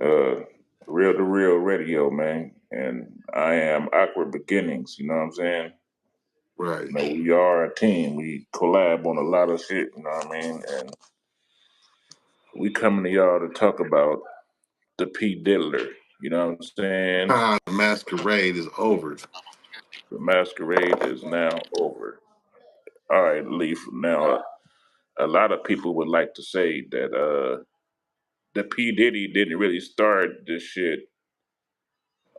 uh, Real to Real Radio, man. And I am Awkward Beginnings. You know what I'm saying? Right. We are a team. We collab on a lot of shit. You know what I mean? And we coming to y'all to talk about the P Diddler. You know what I'm saying? The masquerade is over. The masquerade is now over. All right, Leaf. Now, a lot of people would like to say that the P Diddy didn't really start this shit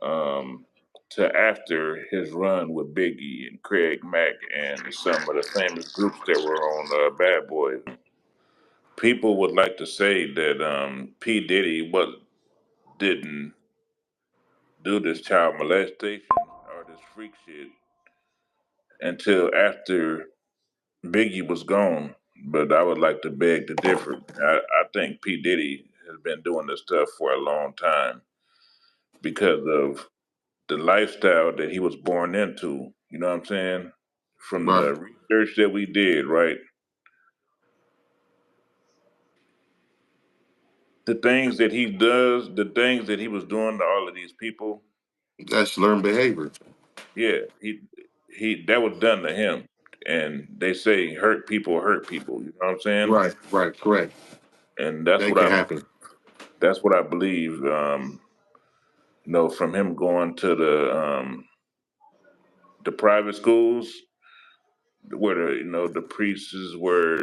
um, to after his run with Biggie and Craig Mack and some of the famous groups that were on Bad Boy. People would like to say that P Diddy didn't do this child molestation or this freak shit until after Biggie was gone. But I would like to beg to differ. I think P Diddy has been doing this stuff for a long time because of the lifestyle that he was born into. You know what I'm saying? From Right. the research that we did, right? The things that he does, the things that he was doing to all of these people, That's learned behavior. yeah, he that was done to him. And they say hurt people hurt people. You know what I'm saying? Right. Right. Correct. And That can happen. that's what I believe. From him going to the private schools where the priests were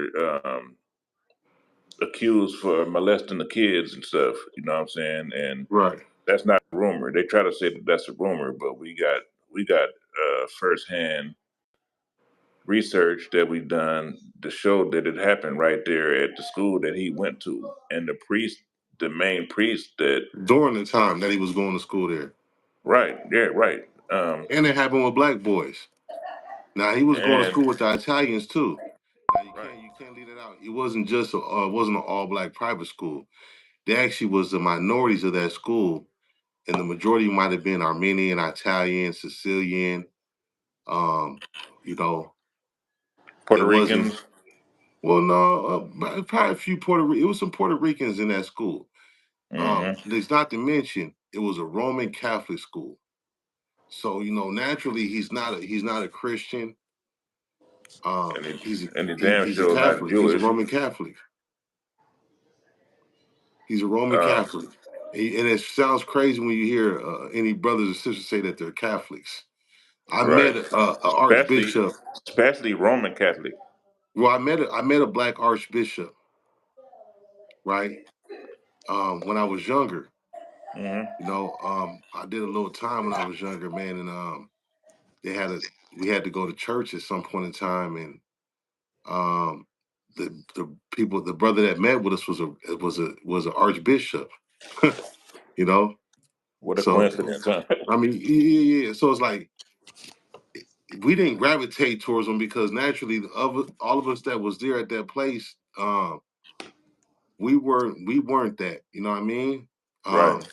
accused for molesting the kids and stuff. You know what I'm saying? And Right. that's not a rumor. They try to say that that's a rumor, but we got firsthand research that we done to show that it happened right there at the school that he went to, and the main priest that. During the time that he was going to school there, Right, yeah, right. and it happened with black boys. Now he was going to And school with the Italians too. Now right, you can't leave that out. It wasn't just wasn't an all black private school. There actually was the minorities of that school, and the majority might have been Armenian, Italian, Sicilian. Um, you know, it Puerto wasn't. Ricans. Well, no, probably a few It was some Puerto Ricans in that school. Hmm. There's not to mention it was a Roman Catholic school, so naturally he's not a Christian. And he He's and he damn he's a sure not Catholic. He's a Jewish. Roman Catholic. He's a Roman Uh, Catholic, and it sounds crazy when you hear any brothers or sisters say that they're Catholics. I right. met a Especially archbishop. especially Roman Catholic. Well, I met a black archbishop, right? When I was younger, Hmm. I did a little time when I was younger, man, and they had a we had to go to church at some point in time, and um, the brother that met with us was an archbishop, you know. What a So coincidence, huh? I mean, yeah. So it's like we didn't gravitate towards them because naturally, all of us that was there at that place, we weren't that. You know what I mean? Right. Um,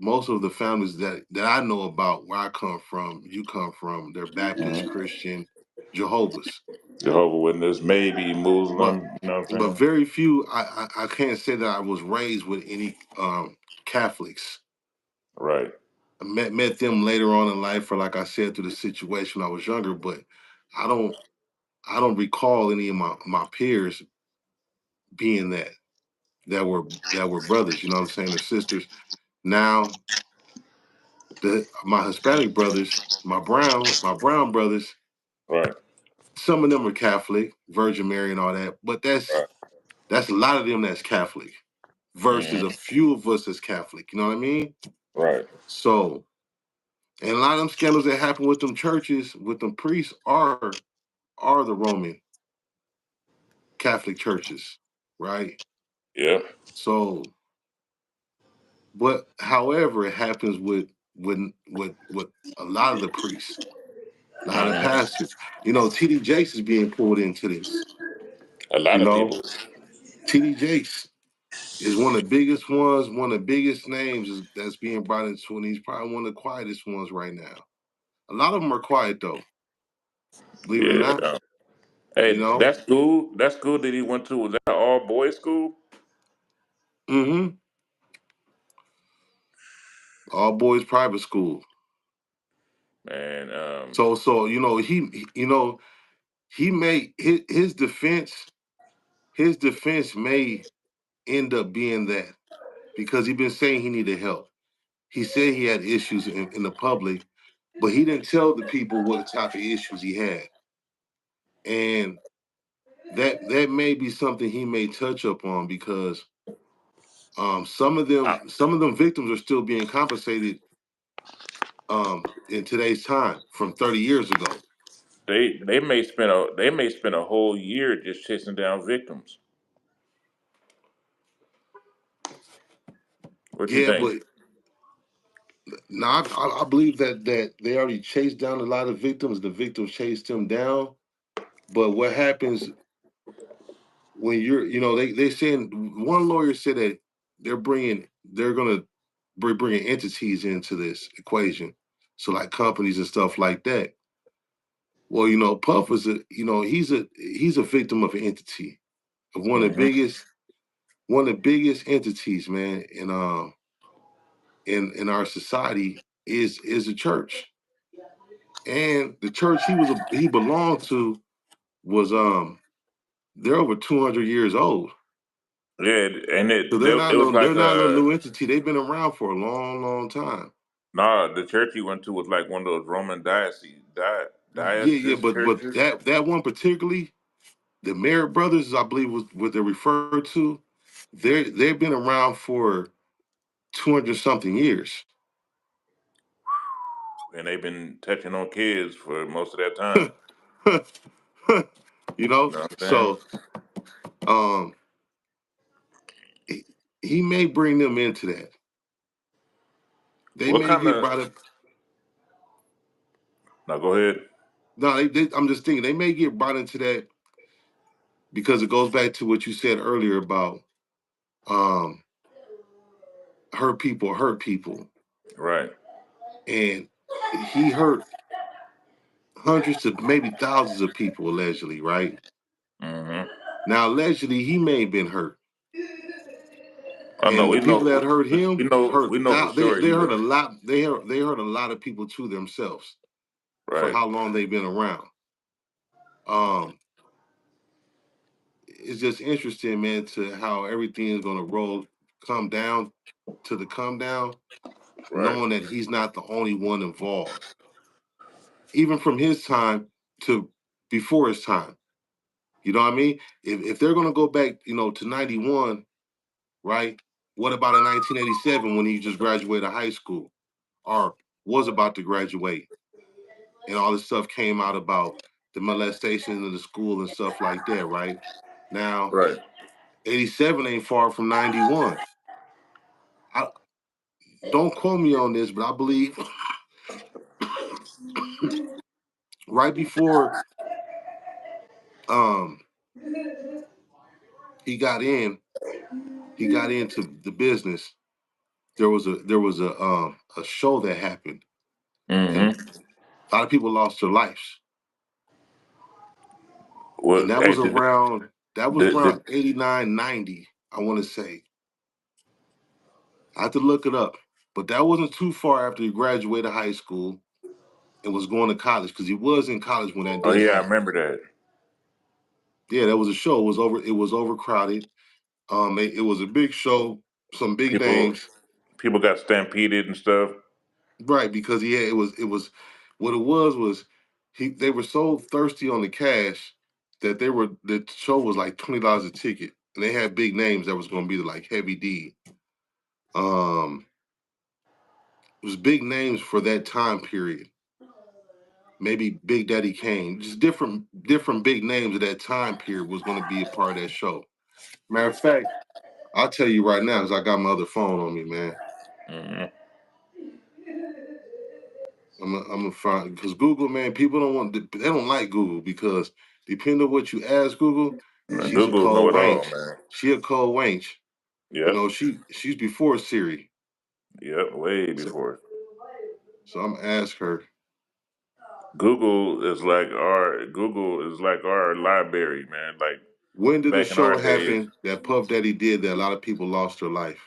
most of the families that I know about where I come from, you come from, they're Baptist, Hmm. Christian, Jehovah's, Jehovah Witness, maybe but Muslim. You know what I'm saying? very few. I can't say that I was raised with any Catholics. Right. I met them later on in life, or like I said, through the situation when I was younger. But I don't I don't recall any of my peers being that were brothers. You know what I'm saying, or sisters. Now my Hispanic brothers, my brown brothers, Right. some of them are Catholic, Virgin Mary and all that, but Right. that's a lot of them that's Catholic versus a Hmm. few of us that's Catholic. You know what I mean? Right. So, and a lot of them scandals that happen with them churches, with them priests, are the Roman Catholic churches, right? Yeah. So, but however, it happens with a lot of the priests, a lot of the Hmm. pastors. TD Jakes is being pulled into this. A You lot of know, people. TD Jakes is one of the biggest ones, one of the biggest names that's being brought into, and he's probably one of the quietest ones right now. A lot of them are quiet though, believe it or not. Yeah. You Hey, know. that school that he went to, was that an all boys school? Mm-hmm. all boys private school. And So he may his defense may end up being that because he been saying he needed help. He said he had issues in the public, but he didn't tell the people what type of issues he had, and that may be something he may touch up on because I, some of them victims are still being compensated in today's time from 30 years ago. they may spend a whole year just chasing down victims. What you Yeah, think? but now I believe that they already chased down a lot of victims. The victims chased them down. But what happens when they saying one lawyer said that they're gonna be bringing entities into this equation, so like companies and stuff like that. Well, Puff is he's a victim of an entity of Hmm. one of the biggest entities, man, in our society is the church. And the church he belonged to was they're over 200 years old. Yeah, and So it was like they're not no new entity. They've been around for a long, long time. nah. The church he went to was like one of those Roman Yeah, diocese but churches. that one particularly, the Merritt brothers, I believe was what they're referred to. They've been around for 200 something years. And they've been touching on kids for most of that time. You know what I'm saying? So um he, he may bring them into that. They What may kind get of? brought up. Now go ahead. No, I'm just thinking they may get brought into that because it goes back to what you said earlier about um hurt people, Right. and he hurt hundreds to maybe thousands of people allegedly, right? Hmm. Now allegedly he may have been hurt, I know. and the We people know. that hurt him We hurt know for sure they he hurt a was. lot. They hurt a lot of people too themselves for Right. how long they've been around. Um, it's just interesting, man, to how everything is going to come down to the come down, Right. knowing that he's not the only one involved, even from his time to before his time. You know what I mean? If they're going to go back, to 91, right? What about in 1987 when he just graduated high school or was about to graduate and all this stuff came out about the molestation of the school and stuff like that, right? Now, Right. 87 ain't far from 91. I don't quote me on this, but I believe right before um he got in, he got into the business. There was a show that happened, and Hmm. a lot of people lost their lives. And Well, that hey, was around did 89, 90, I want to say. I have to look it up. But that wasn't too far after he graduated high school and was going to college because he was in college when that oh did yeah, I happen. remember that. Yeah, that was a show. It was overcrowded. It was a big show, some big People names. people got stampeded and stuff. Right, because it was what it was they were so thirsty on the cash that the show was like $20 a ticket. And they had big names that was gonna be like Heavy D. It was big names for that time period. Maybe Big Daddy Kane, just different big names of that time period was gonna be a part of that show. Matter of fact, I'll tell you right now, because I got my other phone on me, man. Hmm. I'm gonna find because Google, man, people they don't like Google because depending on what you ask Google, she's a Google know cold it all, wench. man. She a cold wench. Yep. She's before Siri. Yep. Way So before. so I'm gonna ask her, Google is like our library, man. Like when did the back in our show days. happen that Puff Daddy did that a lot of people lost their life?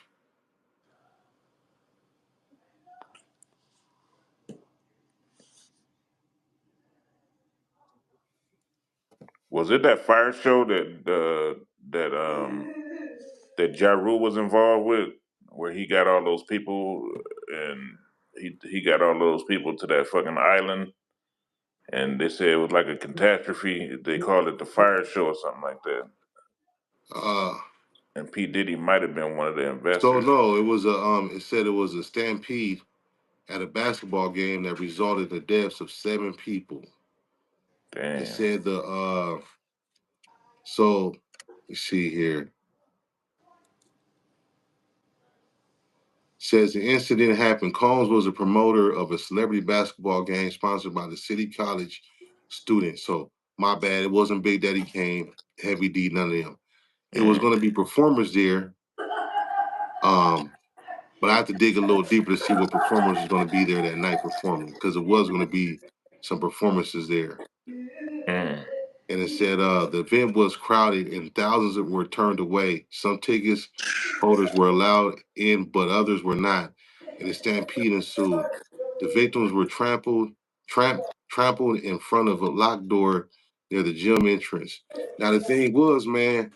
Was it that fire show that that Ja Rule was involved with, where he got all those people and he got all those people to that fucking island, and they said it was like a catastrophe. They called it the fire show or something like that. Uh, And P Diddy might have been one of the so investors. no, it was a it said it was a stampede at a basketball game that resulted in the deaths of 7 people. It Damn. said so let's see here. Says the incident happened. Combs was a promoter of a celebrity basketball game sponsored by the City College students. So my bad, it wasn't Big Daddy Kane, Heavy D, none of them. It was Mm, going to be performers there, but I have to dig a little deeper to see what performers was going to be there that night performing because it was going to be some performances there. mm, And it said the event was crowded and thousands were turned away. Some tickets holders were allowed in, but others were not. And a stampede ensued. The victims were trampled in front of a locked door near the gym entrance. Now the thing was, man,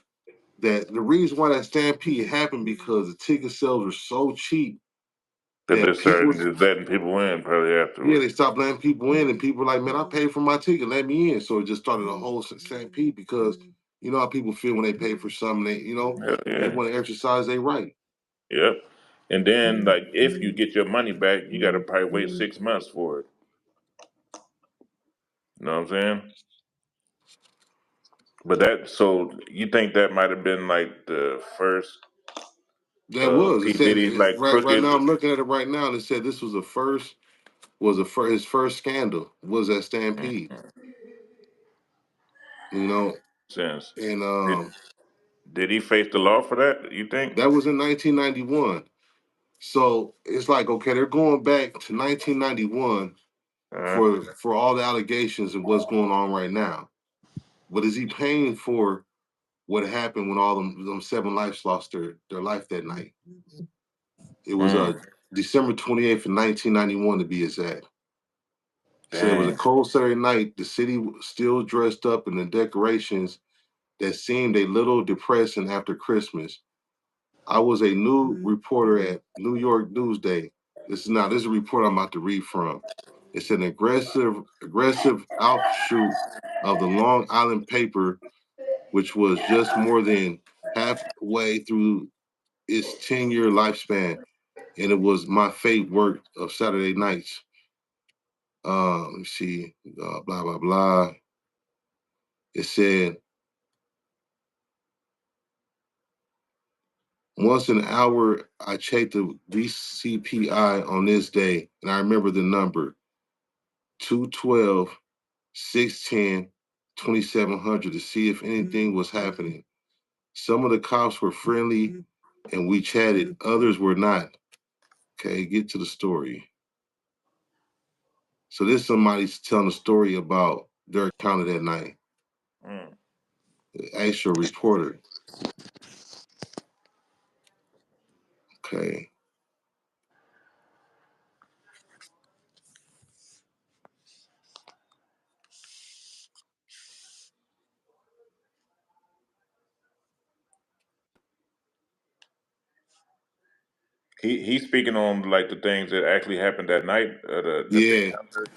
that the reason why that stampede happened because the ticket sales were so cheap that they're that people, starting to letting people in probably yeah, afterwards. they stopped letting people in, and people were like, "Man, I paid for my ticket, let me in." So it just started a whole stampede because you know how people feel when they pay for something, Hell they yeah. want to exercise their right. Yep. And then, like, if you get your money back, you got to probably wait 6 months for it. You know what I'm saying? But that, so you think that might have been like the first That was it P said Diddy like right crooked? now. I'm looking at it right now, and it said this was his first scandal was that stampede. Mm, You know, sense. and Did did he face the law for that? You think? that was in 1991. So it's like okay, they're going back to 1991 Uh, for all the allegations and what's going on right now. But is he paying for what happened when all them 7 lives lost their life that night? It was mm, December 28th of 1991 to be exact. Said it was a damn. cold Saturday night. The city was still dressed up in the decorations that seemed a little depressing after Christmas. I was a new reporter at New York Newsday. This is a report I'm about to read from. It's an aggressive offshoot of the Long Island paper, which was just more than halfway through its 10-year lifespan, and it was my fate work of Saturday nights. Let me see, blah blah blah. It said once an hour I checked the VCPI on this day, and I remember the number 212 610 2700 to see if anything was happening. Some of the cops were friendly and we chatted, others were not. Okay, get to the story. So this somebody's telling a story about their account of that night. Mm. The actual reporter. Okay. He's speaking on like the things that actually happened that night at the big Yeah. concert.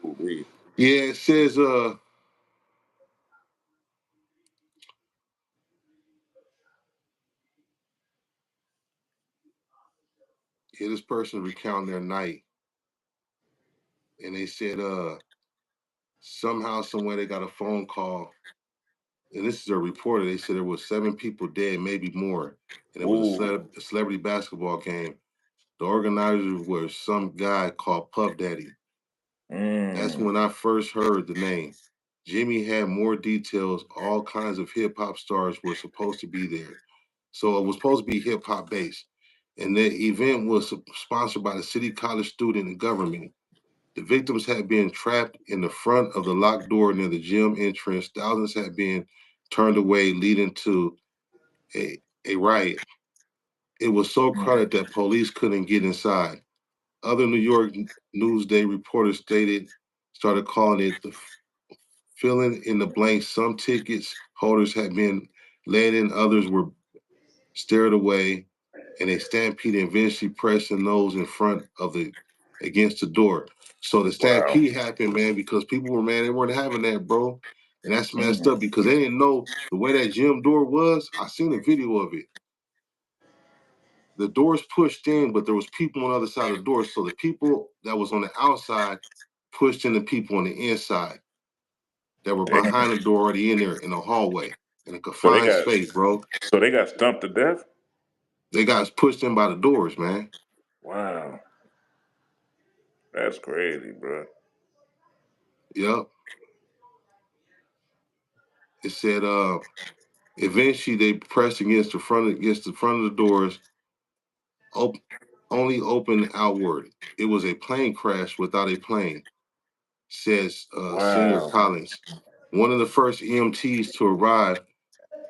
Ooh-wee. Yeah, it says yeah, this person recounting their night and they said somehow, somewhere they got a phone call. And this is a reporter. They said there was 7 people dead, maybe more. And it was Ooh. a celebrity basketball game. The organizers were some guy called Puff Daddy. That's Mm. when I first heard the name. Jimmy had more details. All kinds of hip hop stars were supposed to be there. So it was supposed to be hip hop based. And the event was sponsored by the city college student and government. The victims had been trapped in the front of the locked door near the gym entrance. Thousands had been turned away, leading to a riot. It was so crowded that police couldn't get inside. Other New York Newsday reporters started calling it filling in the blanks. Some tickets holders had been let in, others were stared away, and a stampede eventually pressed their nose in front of the against the door. So the Wow. stampede happened, man, because people were mad they weren't having that, bro. And that's messed Mm. up because they didn't know the way that gym door was. I seen a video of it. The doors pushed in, but there was people on the other side of the door. So the people that was on the outside pushed in the people on the inside that were Damn. behind the door already in there in the hallway in a So they confined got space, bro. so they got stumped to death. They got pushed in by the doors, man. Wow, that's crazy, bro. Yep. It said eventually they pressed against the front of the doors, op- only open outward. It was a plane crash without a plane, says Senior Wow. Collins. One of the first EMTs to arrive,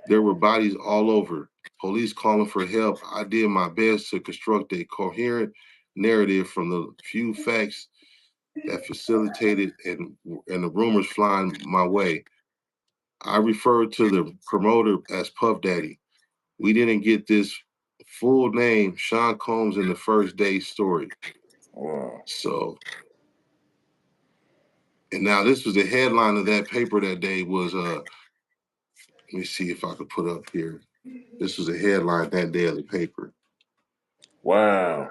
there were bodies all over. Police calling for help. I did my best to construct a coherent narrative from the few facts that facilitated and the rumors flying my way. I referred to the promoter as Puff Daddy. We didn't get this full name, Sean Combs, in the first day's story. Wow. So, and now this was the headline of that paper that day was let me see if I could put up here. This was a headline that day of the paper. Wow.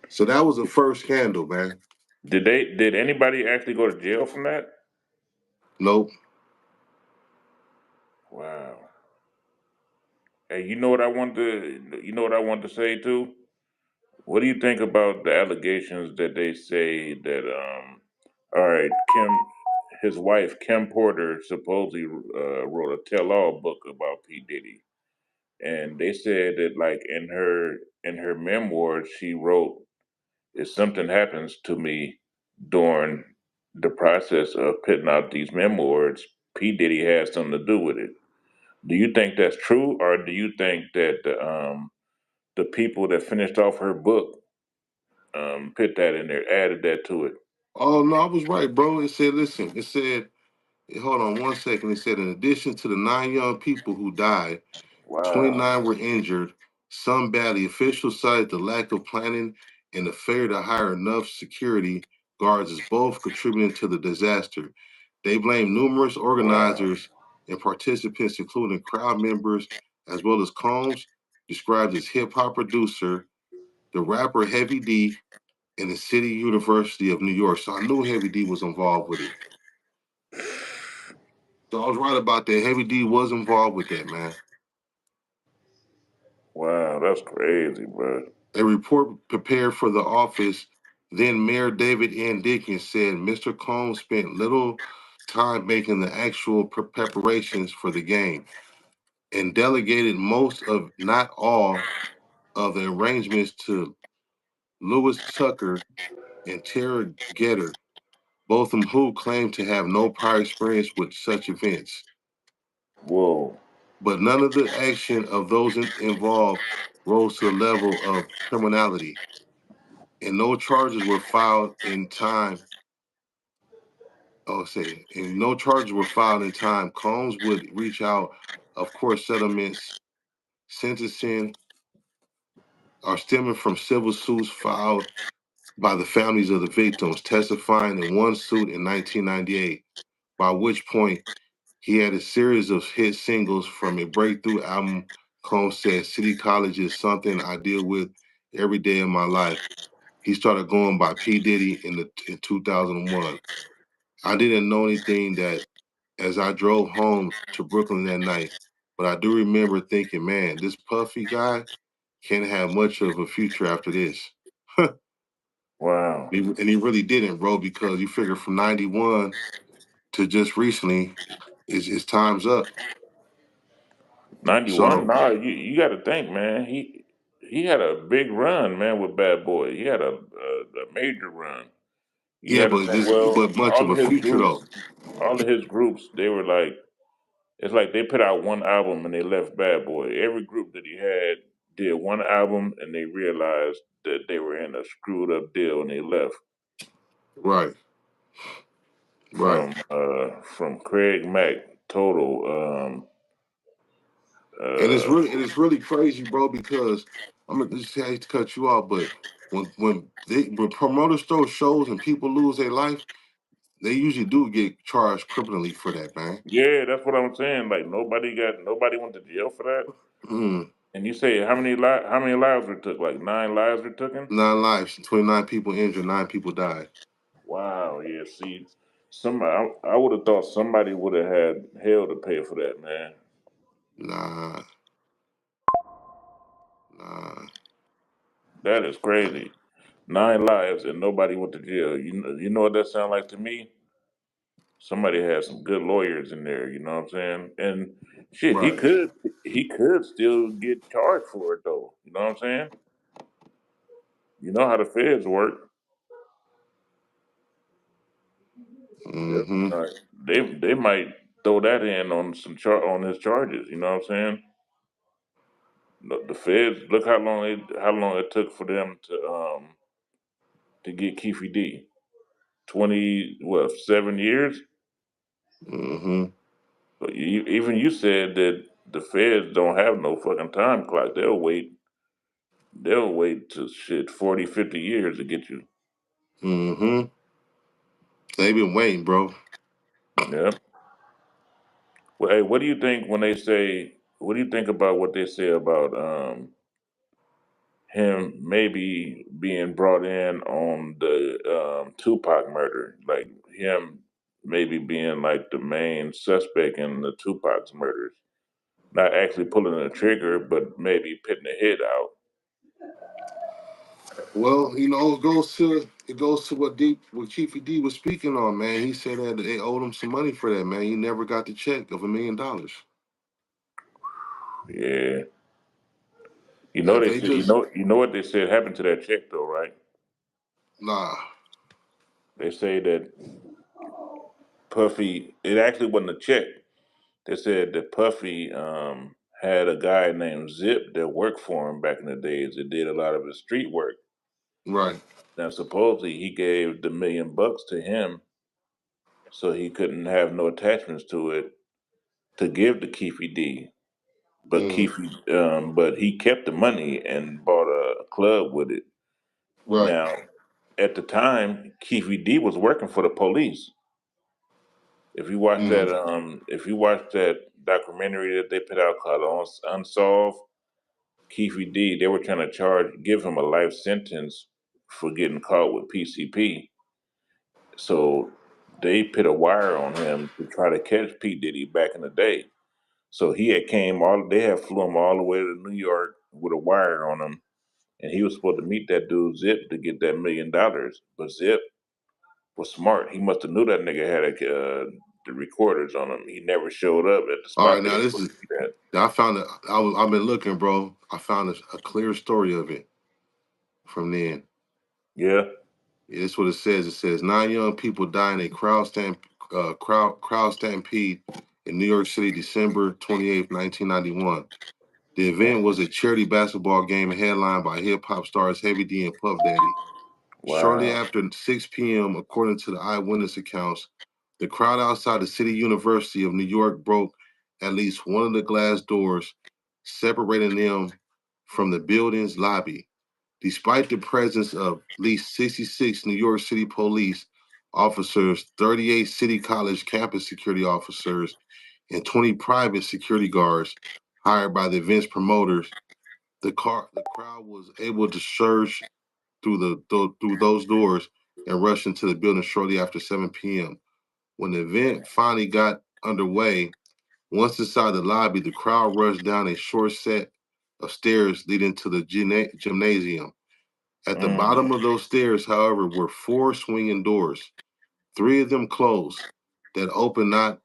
So that was the first scandal, man. Did anybody actually go to jail from that? Nope. Wow. Hey, you know what I want to say too? What do you think about the allegations that they say that all right, Kim his wife Kim Porter supposedly wrote a tell-all book about P Diddy, and they said that like in her memoirs she wrote, if something happens to me during the process of putting out these memoirs, P Diddy has something to do with it. Do you think that's true, or do you think that the people that finished off her book put that in there, added that to it? Oh no, I was right, bro. It said, listen, it said, hold on one second. It said, in addition to the 9 young people who died, Wow, 29 were injured, some badly. Officials cited the lack of planning and the failure to hire enough security guards as both contributing to the disaster. They blamed numerous wow, organizers and participants, including crowd members, as well as Combs, described as hip hop producer, the rapper Heavy D, and the City University of New York. So I knew Heavy D was involved with it. So I was right about that. Heavy D was involved with that, man. wow, that's crazy, bro. A report prepared for the office, then Mayor David N. Dickens said Mr. Combs spent little time making the actual preparations for the game and delegated most of, not all, of the arrangements to Lewis Tucker and Tara Getter, both of whom claimed to have no prior experience with such events. Whoa, But none of the action of those involved rose to the level of criminality, and no charges were filed in time. Oh, say, and no charges were filed in time. Combs would reach out, of course, settlements, sentencing are stemming from civil suits filed by the families of the victims, testifying in one suit in 1998, by which point he had a series of hit singles from a breakthrough album. Combs said, City College is something I deal with every day of my life. He started going by P. Diddy in 2001. I didn't know anything that as I drove home to Brooklyn that night, but I do remember thinking, man, this Puffy guy can't have much of a future after this. wow. And he really didn't, bro, because you figure from 91 to just recently, is time's up. 91? So, Nah, you got to think, man. He had a big run, man, with Bad Boy. He had a major run. You yeah, got to but think. this, Well, but much of a future though. all of his groups, they were like, it's like they put out one album and they left Bad Boy. Every group that he had did one album and they realized that they were in a screwed up deal and they left. Right. Right. from Craig Mack total. And it's Uh, really crazy, bro, because I'm gonna just hate to cut you off, but when promoters throw shows and people lose their life, they usually do get charged criminally for that, man. yeah, that's what I'm saying. Like nobody went to jail for that. Mm. And you say how many lives were took? Like 9 lives were taken. 9 lives, 29 people injured, 9 people died. Wow. Yeah. See, I would have thought somebody would have had hell to pay for that, man. Nah, nah, That is nah. crazy. 9 lives and nobody went to jail. You know what that sounds like to me? Somebody had some good lawyers in there. You know what I'm saying? And shit, Right. he could still get charged for it though. You know what I'm saying? You know how the feds work. Yep. Mm-hmm. Right. They might throw that in on on his charges. You know what I'm saying? The feds look how long it took for them to get Keefe D. 7 years. Mm-hmm. But even you said that the feds don't have no fucking time clock. They'll wait to shit 40, 50 years to get you. Mm-hmm. They've been waiting, bro. Yeah. Well, hey, what do you think when they say? What do you think about what they say about him maybe being brought in on the Tupac murder? Like him maybe being like the main suspect in the Tupac's murders, not actually pulling the trigger, but maybe putting the hit out. Well, it goes to what Chiefy D was speaking on, man. He said that they owed him some money for that, man. He never got the check of $1 million. Yeah. Now if they just You know what they said happened to that check though, right? nah, They say that Puffy, it actually wasn't a check. They said that Puffy had a guy named Zip that worked for him back in the days that did a lot of his street work. right. Now supposedly he gave the $1 million to him so he couldn't have no attachments to it to give to Keefe D. But Mm, but he kept the money and bought a club with it. right. Now, at the time, Keefe D was working for the police. Mm, If you watch that documentary that they put out called Unsolved, Keefe D, they were trying to give him a life sentence for getting caught with PCP. So they put a wire on him to try to catch P Diddy back in the day. So they had flew him all the way to New York with a wire on him, and he was supposed to meet that dude Zip to get that $1 million. But Zip was smart. He must have knew that nigga had the recorders on him. He never showed up at the all spot right, they now were this supposed is to be at. I found it. I've been looking, bro. I found a clear story of it from then. Yeah. Yeah, that's what it says. It says 9 young people died in a crowd stampede in New York City, December 28th, 1991. The event was a charity basketball game headlined by hip hop stars Heavy D and Puff Daddy. Shortly Wow. after 6 p.m., according to the eyewitness accounts, the crowd outside the City University of New York broke at least one of the glass doors, separating them from the building's lobby. Despite the presence of at least 66 New York City police officers, 38 City College campus security officers, and 20 private security guards hired by the event's promoters, the crowd was able to surge through those doors and rush into the building shortly after 7 p.m. When the event finally got underway, once inside the lobby, the crowd rushed down a short set of stairs leading to the gymnasium. At the Mm, bottom of those stairs, however, were four swinging doors. Three of them closed that opened not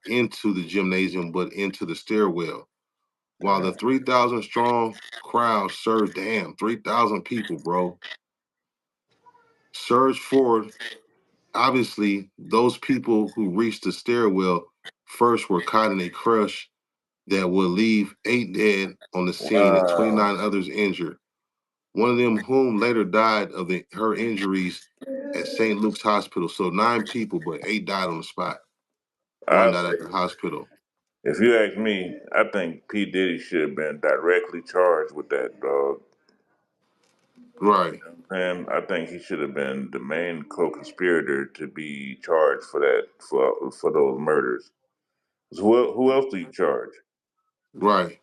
into the gymnasium but into the stairwell. While the yeah. 3,000 strong crowd surged, damn, 3,000 people, bro, surged forward. Obviously, those people who reached the stairwell first were caught in a crush that would leave 8 dead on the scene and Wow. 29 others injured. One of them whom later died of her injuries at St. Luke's Hospital. So 9 people, but 8 died on the spot. One I died at say, the hospital. if you ask me, I think P Diddy should have been directly charged with that, dog. Right, And I think he should have been the main co-conspirator to be charged for that for those murders. 'Cause who else do you charge? right,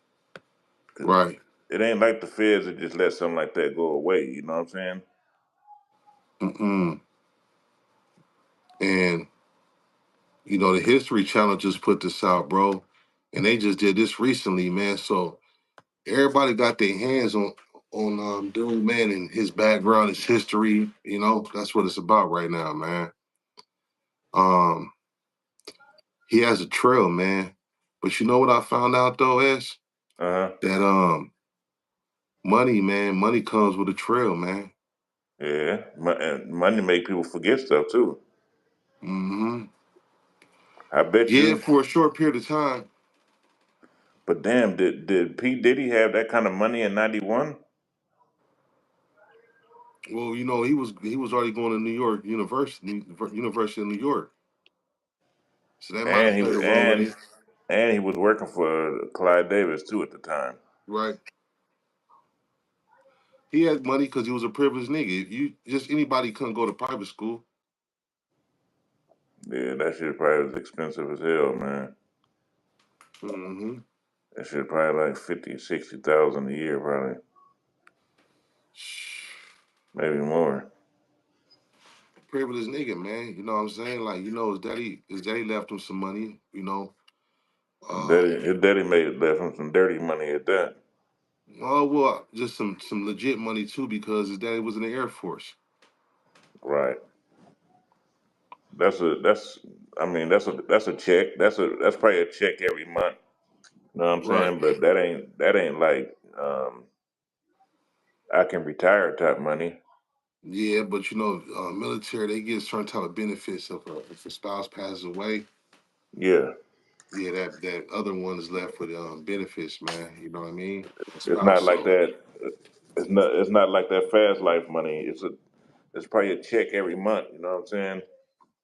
Because right. it ain't like the feds that just let something like that go away. You know what I'm saying? Mm-mm. And the History Channel just put this out, bro. And they just did this recently, man. So everybody got their hands on dude, man, and his background, his history. That's what it's about right now, man. Um, he has a trail, man. But you know what I found out though, is Uh huh. that money, man, money comes with a trail, man. Yeah, and money make people forget stuff too. Hmm. I bet Yeah, you. for a short period of time. But damn, did P Diddy have that kind of money in '91? Well, he was already going to New York University of New York. So that might And have he played was a role in it, and he was working for Clyde Davis too at the time. right? He had money because he was a privileged nigga. If you just anybody couldn't go to private school. Yeah, that shit probably was expensive as hell, man. Hmm. That shit probably like 50, 60,000 a year, probably maybe more. Privileged nigga, man. You know what I'm saying? Like, his daddy left him some money, His daddy made left him some dirty money at that. Oh well, just some legit money too, because his daddy was in the Air Force. Right. That's I mean that's a check. That's probably a check every month. You know what I'm Right. saying? But that ain't like I can retire type money. Yeah, but military, they get certain type of benefits if a spouse passes away. Yeah. Yeah, that other one is left with benefits, man. You know what I mean? A It's spouse. not like So that. It's not like that fast life money. It's probably a check every month. You know what I'm saying?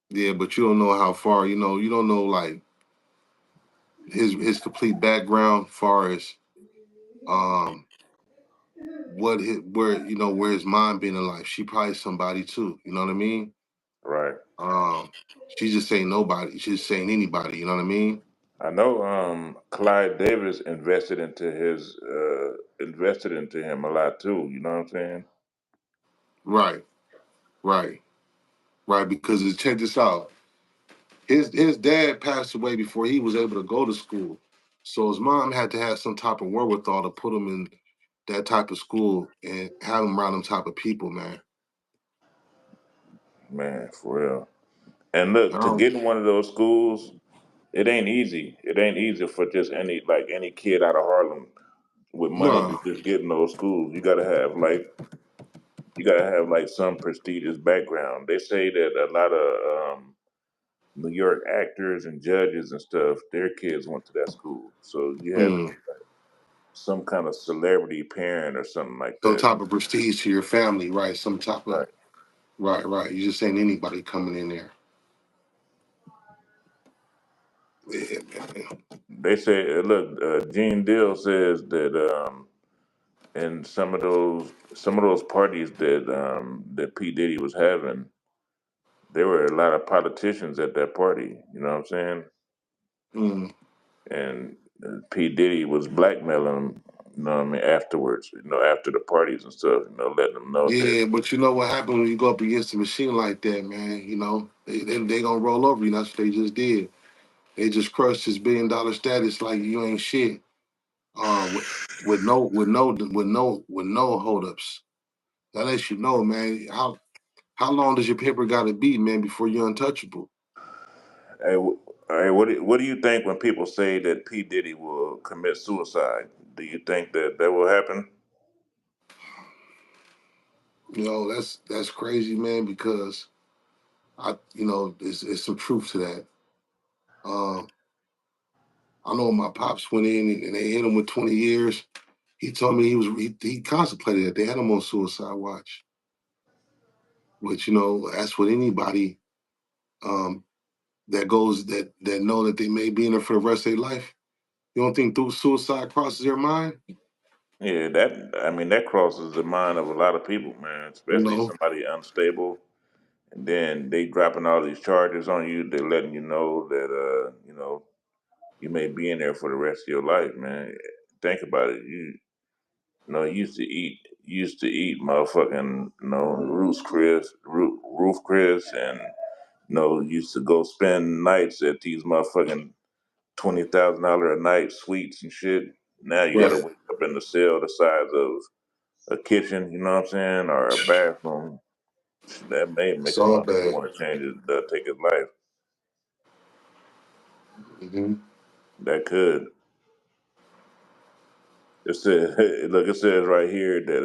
yeah, but you don't know how far. You don't know like his complete background, far as um where his mom been in life. She probably somebody too. You know what I mean? Right. She just ain't nobody. She's just saying anybody. You know what I mean? I know. Clyde Davis invested into him a lot too. You know what I'm saying? Right, right, right. Because check this out. His dad passed away before he was able to go to school. So his mom had to have some type of wherewithal to put him in that type of school and have him around them type of people, man. Man, for real. And I look, to don't, get in one of those schools, it ain't easy. It ain't easy for just any kid out of Harlem with money to no. just get in those schools. You gotta have like some prestigious background. They say that a lot of New York actors and judges and stuff, their kids went to that school. So you had to Mm, be some kind of celebrity parent or something like some that. type of prestige to your family, right? Some type of Right. right, right. You just ain't anybody coming in there. Yeah, man. They say, look, Gene Deal says that in some of those parties that P Diddy was having, there were a lot of politicians at that party. You know what I'm saying? Mm. And P Diddy was blackmailing him. You know what I mean? Afterwards, after the parties and stuff, letting them know that. Yeah, but you know what happened when you go up against a machine like that, man? They gonna roll over you. That's what they just did. They just crushed his $1 billion status like you ain't shit. With no holdups. That lets you know, man. How long does your paper got to be, man, before you're untouchable? Hey, hey, what do you think when people say that P Diddy will commit suicide? Do you think that will happen? That's crazy, man. Because it's some truth to that. Um, I know my pops went in and they hit him with 20 years. He told me he contemplated that they had him on suicide watch. Which that's what anybody um, that know that they may be in there for the rest of their life. You don't think through suicide crosses their mind? Yeah, that I mean that crosses the mind of a lot of people, man. You Especially know, somebody unstable, and then they dropping all these charges on you. They're letting you know that you may be in there for the rest of your life, man. Think about it. You used to eat motherfucking roof Chris, and used to go spend nights at these motherfucking $20,000 a night suites and shit. Now you got to right? wake up in the cell the size of a kitchen, you know what I'm saying, or a bathroom. That may It's make a all motherfucker bad. want to change his, take his life. Hmm. That could. It says, look, it says right here that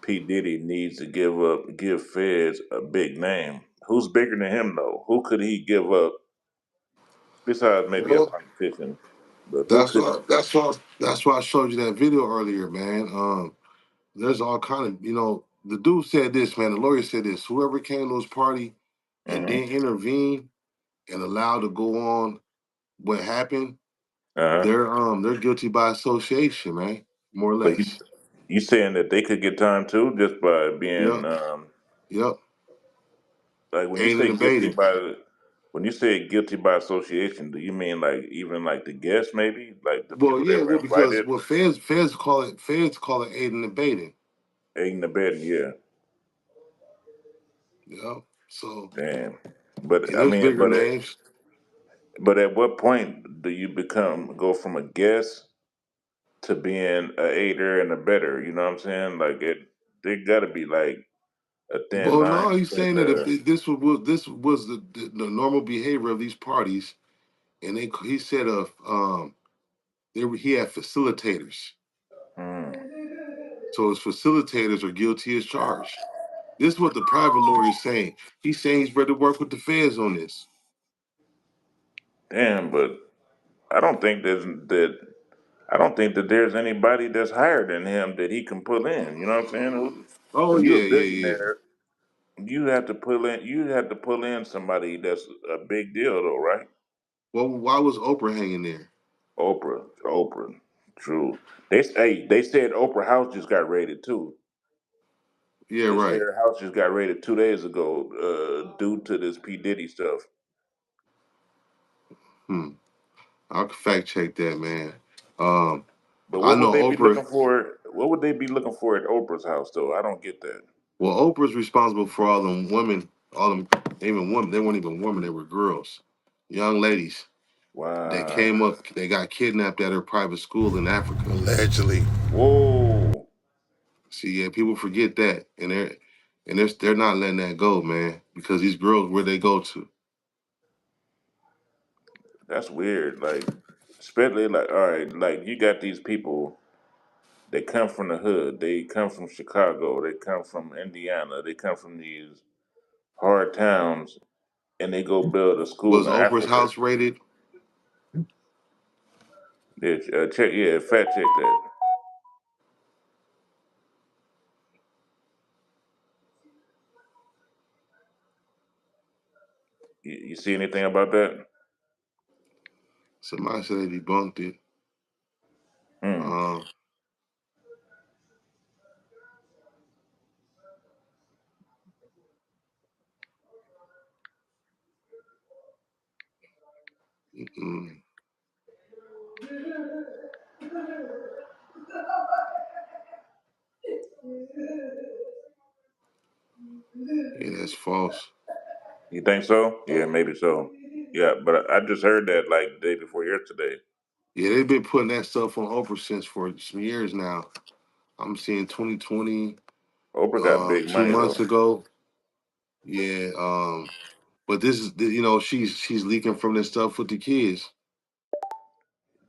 P Diddy needs to give Feds a big name. Who's bigger than him though? Who could he give up besides maybe a Well, politician? But who could? that's why I showed you that video earlier, man. There's all kind of the dude said this, man. The lawyer said this. Whoever came to his party and Mm-hmm. didn't intervene and allowed to go on what happened, Uh-huh. they're guilty by association, man. More or But less. you saying that they could get time too just by being Yep. Yep. like when you Aiding and say guilty abetting. by when you say guilty by association, do you mean like even like the guests maybe like the Well, people that yeah, were well, because invited, what feds call it aiding and abetting. aiding the bed? Yeah, Yep. So damn. But and I there's mean, bigger but names. at what point do you go from a guest to being a aider and a better? You know what I'm saying? Like there got to be like a thin Well, line no, he's between saying that if the. this was the normal behavior of these parties, and he said he had facilitators. Mm, So his facilitators are guilty as charged. This is what the private lawyer is saying. He's saying he's ready to work with the feds on this. damn, but I don't think there's anybody that's higher than him that he can pull in. You know what I'm saying? Oh When you're yeah, a yeah, yeah. billionaire, you have to pull in somebody that's a big deal though, right? Well, why was Oprah hanging there? Oprah, true. They said Oprah house just got raided too. Yeah, They said right. her house just got raided 2 days ago, due to this P Diddy stuff. Hmm. I'll fact check that, man. Um, But I what know would they be Oprah. looking for? What would they be looking for at Oprah's house though? I don't get that. Well, Oprah's responsible for all them women, all them even women. They weren't even women; they were girls, young ladies. They Wow. came up. They got kidnapped at her private school in Africa, allegedly. Whoa. See, yeah, people forget that, and they're not letting that go, man, because these girls, where they go to. That's weird. Like, especially like, all right, like you got these people. They come from the hood. They come from Chicago. They come from Indiana. They come from these hard towns, and they go build a school Was in Oprah's Africa. house raided? Yeah, check. Yeah, fact check that. You see anything about that? Somebody said they debunked it. Hmm. Um, mm, yeah, that's false. You think so? Yeah, maybe so. Yeah, but I just heard that like the day before yesterday. Yeah, they've been putting that stuff on Oprah since for some years now. I'm seeing 2020, Oprah got big 2 money months though. ago. Yeah, but this is she's leaking from this stuff with the kids.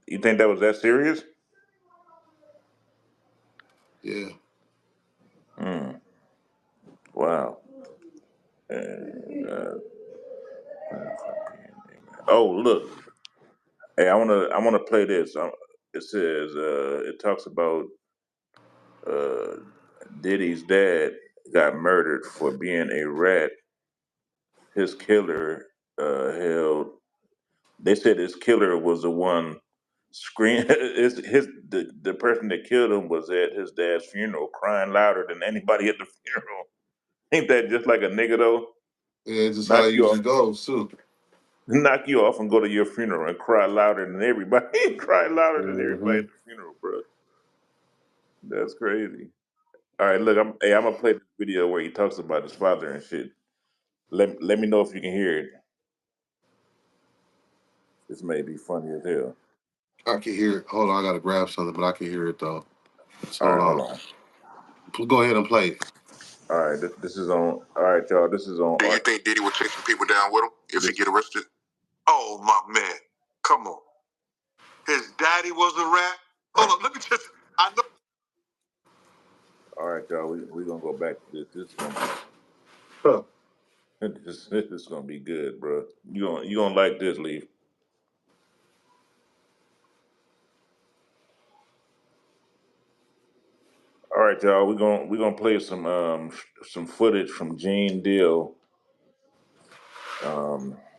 You think that was that serious? Yeah. Hmm. Wow. Uh, oh, look. Hey, I wanna play this. it says it talks about uh, Diddy's dad got murdered for being a rat. His killer held. They said his killer was the one scream. The person that killed him was at his dad's funeral, crying louder than anybody at the funeral. Ain't that just like a nigga though? Yeah, it's just how Knock it you usually off, goes too. knock you off, and go to your funeral and cry louder than everybody. Cry louder than everybody Mm-hmm. at the funeral, bro. That's crazy. All right, look, I'm gonna play this video where he talks about his father and shit. Let me know if you can hear it. This may be funny as hell. I can hear it. Hold on, I gotta grab something, but I can hear it though. Just All hold right, hold on. on. Go ahead and play. All right, this is on. All right, y'all. This is on. Do you think Diddy would take some people down with him if he get arrested? Oh my man, come on. His daddy was a rat. Hold on, let me just. I know. All right, y'all. We gonna go back to this. This is gonna be Huh. this is gonna be good, bro. You gonna like this, Leaf. All right, y'all. We gonna play some footage from Gene Deal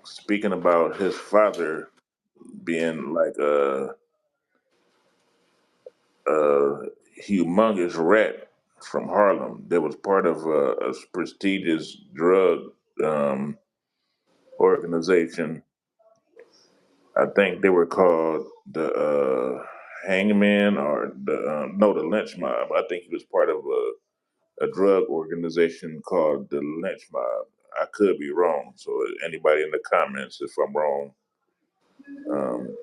speaking about his father being like a humongous rat from Harlem that was part of a prestigious drug um, organization. I think they were called the Hangman or the Lynch Mob. I think he was part of a drug organization called the Lynch Mob. I could be wrong. So anybody in the comments, if I'm wrong, um,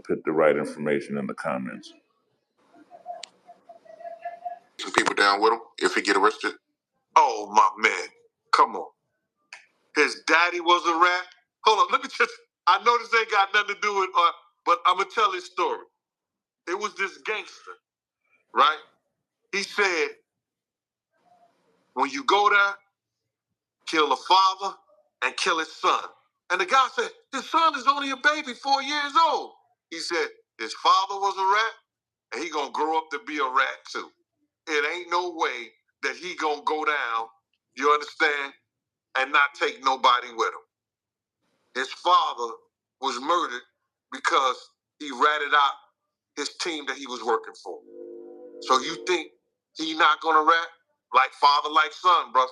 put the right information in the comments. Some people down with him if he get arrested. Oh my man, come on. His daddy was a rat. Hold on, let me just. I know this ain't got nothing to do with, but I'm gonna tell his story. It was this gangster, right? He said, when you go there, kill the father and kill his son. And the guy said, his son is only a baby, 4 years old. He said, his father was a rat, and he gonna grow up to be a rat too. It ain't no way that he gonna go down, you understand, and not take nobody with him. His father was murdered because he ratted out his team that he was working for. So you think he not gonna rat? Like father, like son, bro.